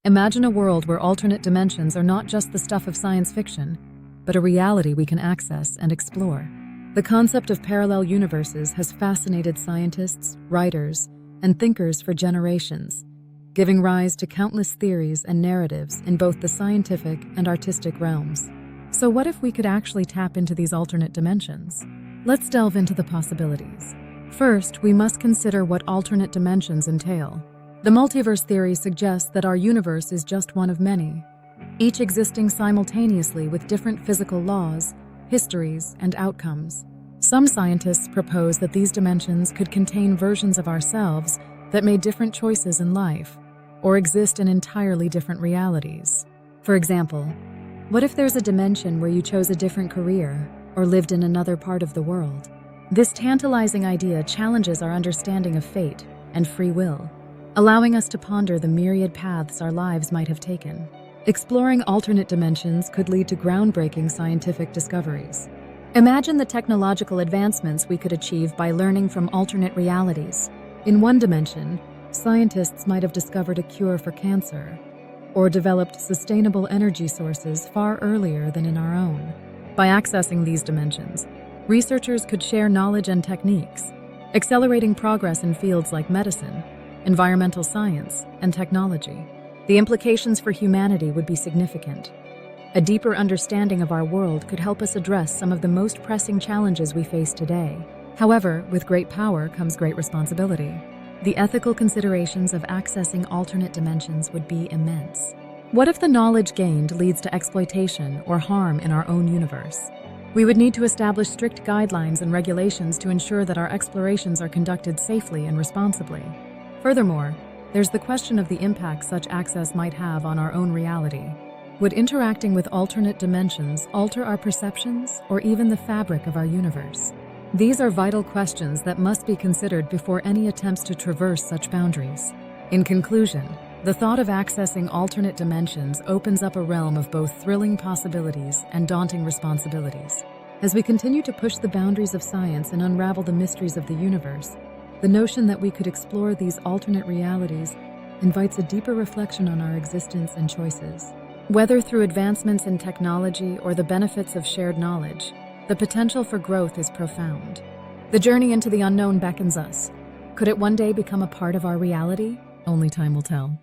Imagine a world where alternate dimensions are not just the stuff of science fiction, but a reality we can access and explore. The concept of parallel universes has fascinated scientists, writers, and thinkers for generations, giving rise to countless theories and narratives in both the scientific and artistic realms. So what if we could actually tap into these alternate dimensions? Let's delve into the possibilities. First, we must consider what alternate dimensions entail. The multiverse theory suggests that our universe is just one of many, each existing simultaneously with different physical laws, histories, and outcomes. Some scientists propose that these dimensions could contain versions of ourselves that made different choices in life, or exist in entirely different realities. For example, what if there's a dimension where you chose a different career or lived in another part of the world? This tantalizing idea challenges our understanding of fate and free will, allowing us to ponder the myriad paths our lives might have taken. Exploring alternate dimensions could lead to groundbreaking scientific discoveries. Imagine the technological advancements we could achieve by learning from alternate realities. In one dimension, scientists might have discovered a cure for cancer, or developed sustainable energy sources far earlier than in our own. By accessing these dimensions, researchers could share knowledge and techniques, accelerating progress in fields like medicine, environmental science, and technology. The implications for humanity would be significant. A deeper understanding of our world could help us address some of the most pressing challenges we face today. However, with great power comes great responsibility. The ethical considerations of accessing alternate dimensions would be immense. What if the knowledge gained leads to exploitation or harm in our own universe? We would need to establish strict guidelines and regulations to ensure that our explorations are conducted safely and responsibly. Furthermore, there's the question of the impact such access might have on our own reality. Would interacting with alternate dimensions alter our perceptions or even the fabric of our universe? These are vital questions that must be considered before any attempts to traverse such boundaries. In conclusion, the thought of accessing alternate dimensions opens up a realm of both thrilling possibilities and daunting responsibilities. As we continue to push the boundaries of science and unravel the mysteries of the universe, the notion that we could explore these alternate realities invites a deeper reflection on our existence and choices. Whether through advancements in technology or the benefits of shared knowledge, the potential for growth is profound. The journey into the unknown beckons us. Could it one day become a part of our reality? Only time will tell.